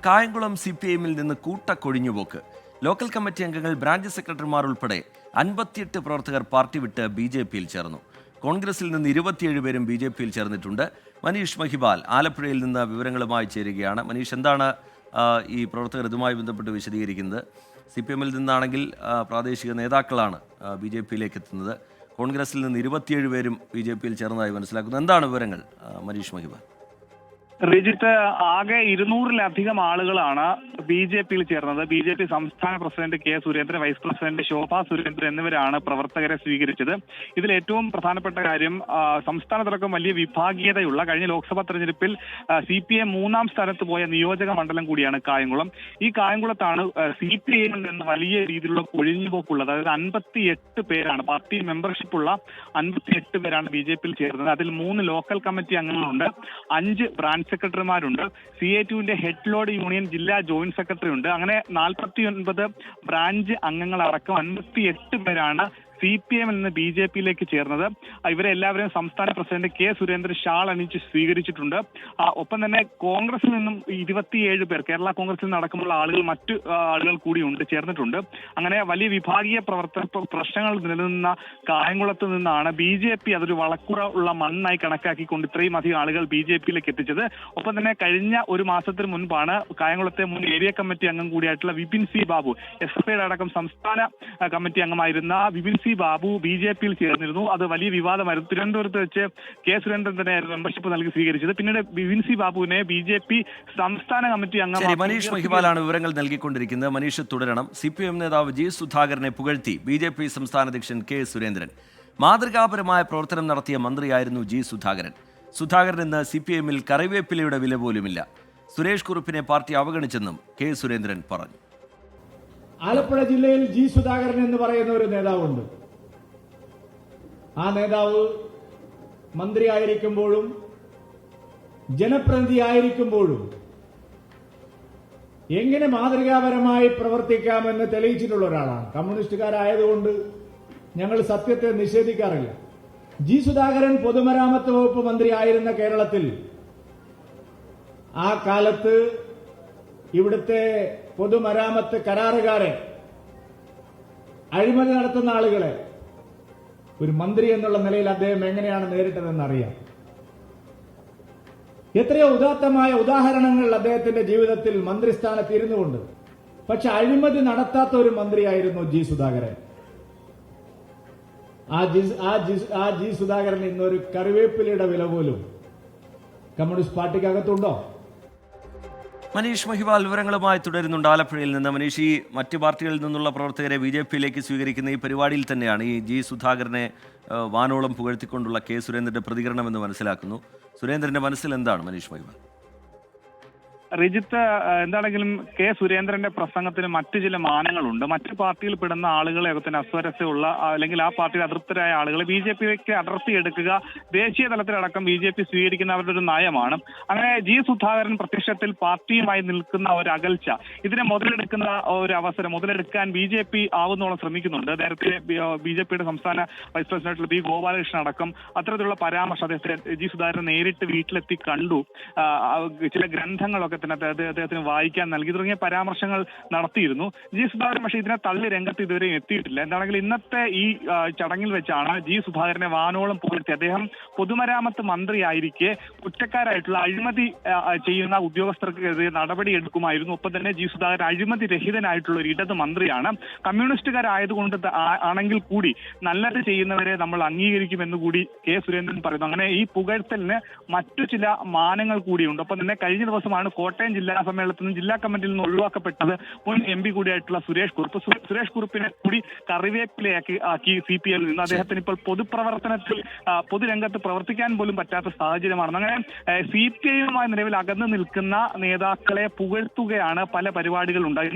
കായംകുളം CPIMൽ നിന്ന് കൂട്ടക്കൊഴിഞ്ഞുപോക്ക്. Local committee അംഗങ്ങൾ, branch സെക്രട്ടറിമാർ ഉൾപ്പെടെ 58 പ്രവർത്തകർ പാർട്ടി വിട്ട് BJPയിൽ ചേർന്നു. കോൺഗ്രസിൽ നിന്ന് 27 പേരും BJPയിൽ ചേർന്നിട്ടുണ്ട്. മനീഷ് മഹിപാൽ ആലപ്പുഴയിൽ നിന്ന് വിവരങ്ങളുമായി ചേരുകയാണ്. മനീഷ്, എന്താണ് ഈ പ്രവർത്തകർ ഇതുമായി ബന്ധപ്പെട്ട് വിശദീകരിക്കുന്നത്? CPIMൽ നിന്നാണെങ്കിൽ പ്രാദേശിക നേതാക്കളാണ് BJPയിലേക്ക് എത്തുന്നത്. കോൺഗ്രസിൽ നിന്ന് 27 പേരും BJPയിൽ ചേർന്നതായി മനസ്സിലാക്കുന്നു. എന്താണ് വിവരങ്ങൾ, മനീഷ് മഹിപാൽ? റിജിത്ത്, ആകെ 200-ലധികം ആളുകളാണ് BJPയിൽ ചേർന്നത്. BJP സംസ്ഥാന president K. Surendran, vice president Shobha Surendran എന്നിവരാണ് പ്രവർത്തകരെ സ്വീകരിച്ചത്. ഇതിൽ ഏറ്റവും പ്രധാനപ്പെട്ട കാര്യം, സംസ്ഥാനത്തടക്കം വലിയ വിഭാഗീയതയുള്ള കഴിഞ്ഞ ലോക്സഭാ തെരഞ്ഞെടുപ്പിൽ CPI 3-ാം സ്ഥാനത്ത് പോയ നിയോജക മണ്ഡലം കൂടിയാണ് കായംകുളം. ഈ കായംകുളത്താണ് CPIയിൽ നിന്ന് വലിയ രീതിയിലുള്ള കൊഴിഞ്ഞുപോക്കുള്ളത്. അതായത് 58 പേരാണ്, പാർട്ടി മെമ്പർഷിപ്പുള്ള 58 പേരാണ് BJPയിൽ ചേർന്നത്. അതിൽ 3 ലോക്കൽ കമ്മിറ്റി അംഗങ്ങളുണ്ട്, 5 ബ്രാഞ്ച് സെക്രട്ടറിമാരുണ്ട്, CA2-ന്റെ ഹെഡ് ലോഡ് യൂണിയൻ ജില്ലാ ജോയിന്റ് സെക്രട്ടറി ഉണ്ട്. അങ്ങനെ 49 ബ്രാഞ്ച് അംഗങ്ങളടക്കം 58 പേരാണ് CPIMൽ നിന്ന് BJPയിലേക്ക് ചേർന്നത്. ഇവരെല്ലാവരും സംസ്ഥാന പ്രസിഡന്റ് K. സുരേന്ദ്രൻ ഷാൾ അണിയിച്ച് സ്വീകരിച്ചിട്ടുണ്ട്. ഒപ്പം തന്നെ കോൺഗ്രസിൽ നിന്നും 27 പേർ, കേരള കോൺഗ്രസിൽ നടക്കുമുള്ള ആളുകൾ, മറ്റു ആളുകൾ കൂടിയുണ്ട്, ചേർന്നിട്ടുണ്ട്. അങ്ങനെ വലിയ വിഭാഗീയ പ്രശ്നങ്ങൾ നിലനിന്ന കായംകുളത്ത് നിന്നാണ് BJP അതൊരു വളക്കുറ ഉള്ള മണ്ണായി കണക്കാക്കിക്കൊണ്ട് ഇത്രയും അധികം ആളുകൾ BJPയിലേക്ക് എത്തിച്ചത്. ഒപ്പം തന്നെ കഴിഞ്ഞ ഒരു മാസത്തിന് മുൻപാണ് കായംകുളത്തെ മുൻ ഏരിയ കമ്മിറ്റി അംഗം കൂടിയായിട്ടുള്ള വിപിൻ സി ബാബു, SFIയുടെ അടക്കം സംസ്ഥാന കമ്മിറ്റി അംഗമായിരുന്ന വിപിൻ സി ബാബു BJPയിൽ ചേർന്നിരുന്നു. അത് വലിയ വിവാദമായിരുന്നു. തിരുവനന്തപുരത്ത് വെച്ച് K. സുരേന്ദ്രൻ തന്നെ മെമ്പർഷിപ്പ് നൽകി സ്വീകരിച്ചത്. പിന്നീട് വിപിൻ സി ബാബുവിനെ BJP സംസ്ഥാന കമ്മിറ്റി അംഗം. മനീഷ് മഹിപാലാണ് വിവരങ്ങൾ നൽകിക്കൊണ്ടിരിക്കുന്നത്. മനീഷ് തുടരണം. CPIM നേതാവ് G. സുധാകരനെ പുകഴ്ത്തി BJP സംസ്ഥാന അധ്യക്ഷൻ K. സുരേന്ദ്രൻ. മാതൃകാപരമായ പ്രവർത്തനം നടത്തിയ മന്ത്രിയായിരുന്നു G. സുധാകരൻ. സുധാകരൻ ഇന്ന് CPIMൽ കറിവേപ്പിലയുടെ വില പോലുമില്ല. സുരേഷ് കുറുപ്പിനെ പാർട്ടി അവഗണിച്ചെന്നും K. സുരേന്ദ്രൻ പറഞ്ഞു. ആലപ്പുഴ ജില്ലയിൽ G. സുധാകരൻ എന്ന് പറയുന്ന ഒരു നേതാവുണ്ട്. ആ നേതാവ് മന്ത്രിയായിരിക്കുമ്പോഴും ജനപ്രതിനിധിയായിരിക്കുമ്പോഴും എങ്ങനെ മാതൃകാപരമായി പ്രവർത്തിക്കാമെന്ന് തെളിയിച്ചിട്ടുള്ള ഒരാളാണ്. കമ്മ്യൂണിസ്റ്റുകാരായതുകൊണ്ട് ഞങ്ങൾ സത്യത്തെ നിഷേധിക്കാറില്ല. G. സുധാകരൻ പൊതുമരാമത്ത് വകുപ്പ് മന്ത്രിയായിരുന്ന കേരളത്തിൽ ആ കാലത്ത് ഇവിടുത്തെ പൊതുമരാമത്ത് കരാറുകാരെ, അഴിമതി നടത്തുന്ന ആളുകളെ ഒരു മന്ത്രി എന്നുള്ള നിലയിൽ അദ്ദേഹം എങ്ങനെയാണ് നേരിട്ടതെന്നറിയാം. എത്രയോ ഉദാത്തമായ ഉദാഹരണങ്ങൾ അദ്ദേഹത്തിന്റെ ജീവിതത്തിൽ മന്ത്രിസ്ഥാനത്ത് ഇരുന്നുകൊണ്ട്. പക്ഷെ അഴിമതി നടത്താത്ത ഒരു മന്ത്രിയായിരുന്നു G. സുധാകരൻ. ആ G. സുധാകരൻ ഇന്നൊരു കറിവേപ്പിലയുടെ വില പോലും കമ്മ്യൂണിസ്റ്റ് പാർട്ടിക്കകത്തുണ്ടോ? മനീഷ് മഹിപാൽ വിവരങ്ങളുമായി തുടരുന്നുണ്ട് ആലപ്പുഴയിൽ നിന്ന്. മനീഷ്, ഈ മറ്റ് പാർട്ടികളിൽ നിന്നുള്ള പ്രവർത്തകരെ BJPയിലേക്ക് സ്വീകരിക്കുന്ന ഈ പരിപാടിയിൽ തന്നെയാണ് ഈ G. സുധാകരനെ വാനോളം പുകഴ്ത്തിക്കൊണ്ടുള്ള K. സുരേന്ദ്രന്റെ പ്രതികരണമെന്ന് മനസ്സിലാക്കുന്നു. സുരേന്ദ്രന്റെ മനസ്സിൽ എന്താണ് മനീഷ് മഹിപാൽ? റിജിത്ത്, എന്താണെങ്കിലും K. സുരേന്ദ്രന്റെ പ്രസംഗത്തിന് മറ്റു ചില മാനങ്ങളുണ്ട്. മറ്റു പാർട്ടിയിൽ പെടുന്ന ആളുകളെ തന്നെ അസ്വരസ്യമുള്ള അല്ലെങ്കിൽ ആ പാർട്ടിയിൽ അതൃപ്തരായ ആളുകളെ BJPയിലേക്ക് അടർത്തിയെടുക്കുക ദേശീയ തലത്തിലടക്കം BJP സ്വീകരിക്കുന്ന അവരുടെ ഒരു നയമാണ്. അങ്ങനെ G. സുധാകരൻ പ്രത്യക്ഷത്തിൽ പാർട്ടിയുമായി നിൽക്കുന്ന ഒരു അകൽച്ച, ഇതിനെ മുതലെടുക്കുന്ന ഒരു അവസരം മുതലെടുക്കാൻ BJP ആവുന്നോളം ശ്രമിക്കുന്നുണ്ട്. നേരത്തെ BJPയുടെ സംസ്ഥാന വൈസ് പ്രസിഡന്റ് B. ഗോപാലകൃഷ്ണൻ അടക്കം അത്തരത്തിലുള്ള പരാമർശം അദ്ദേഹത്തെ G. സുധാകരൻ നേരിട്ട് വീട്ടിലെത്തി കണ്ടു, ചില ഗ്രന്ഥങ്ങളൊക്കെ അദ്ദേഹത്തിന് വായിക്കാൻ നൽകി തുടങ്ങിയ പരാമർശങ്ങൾ നടത്തിയിരുന്നു G. സുധാകരൻ. പക്ഷേ ഇതിനെ തള്ളി രംഗത്ത് ഇതുവരെ എത്തിയിട്ടില്ല. എന്താണെങ്കിൽ ഇന്നത്തെ ഈ ചടങ്ങിൽ വെച്ചാണ് G. സുധാകരനെ വാനോളം പുകഴ്ത്തി. അദ്ദേഹം പൊതുമരാമത്ത് മന്ത്രിയായിരിക്കെ കുറ്റക്കാരായിട്ടുള്ള അഴിമതി ചെയ്യുന്ന ഉദ്യോഗസ്ഥർക്കെതിരെ നടപടി എടുക്കുമായിരുന്നു. ഒപ്പം തന്നെ G. സുധാകരൻ അഴിമതി രഹിതനായിട്ടുള്ള ഒരു ഇടത് മന്ത്രിയാണ്. കമ്മ്യൂണിസ്റ്റുകാരായതുകൊണ്ട് ആണെങ്കിൽ കൂടി നല്ലത് ചെയ്യുന്നവരെ നമ്മൾ അംഗീകരിക്കുമെന്ന് കൂടി K. സുരേന്ദ്രൻ പറയുന്നു. അങ്ങനെ ഈ പുകഴ്ത്തലിന് മറ്റു ചില മാനങ്ങൾ കൂടിയുണ്ട്. ഒപ്പം തന്നെ കഴിഞ്ഞ ദിവസമാണ് കോട്ടയം ജില്ലാ സമ്മേളനത്തിൽ നിന്ന് ജില്ലാ കമ്മിറ്റിയിൽ നിന്ന് ഒഴിവാക്കപ്പെട്ടത് മുൻ MP കൂടിയായിട്ടുള്ള സുരേഷ് കുറുപ്പ്. സുരേഷ് കുറുപ്പിനെ കൂടി കറിവേപ്പിലയാക്കി CPIയിൽ നിന്ന് അദ്ദേഹത്തിന് ഇപ്പോൾ പൊതുപ്രവർത്തനത്തിൽ പൊതുരംഗത്ത് പ്രവർത്തിക്കാൻ പോലും പറ്റാത്ത സാഹചര്യമാണ്. അങ്ങനെ CPIയുമായി നിലവിൽ അകന്നു നിൽക്കുന്ന നേതാക്കളെ പുകഴ്ത്തുകയാണ് പല പരിപാടികളുണ്ടായി.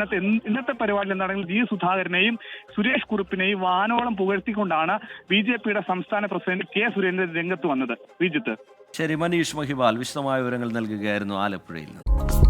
ഇന്നത്തെ പരിപാടിയിൽ എന്താണെങ്കിൽ G. സുധാകരനെയും സുരേഷ് കുറുപ്പിനെയും വാനോളം പുകഴ്ത്തിക്കൊണ്ടാണ് BJPയുടെ സംസ്ഥാന പ്രസിഡന്റ് K. സുരേന്ദ്രൻ രംഗത്ത് വന്നത്. വിജിത്ത്. ശരി, മനീഷ് മഹിപാൽ വിശദമായ വിവരങ്ങൾ നൽകുകയായിരുന്നു ആലപ്പുഴയിൽ നിന്ന്.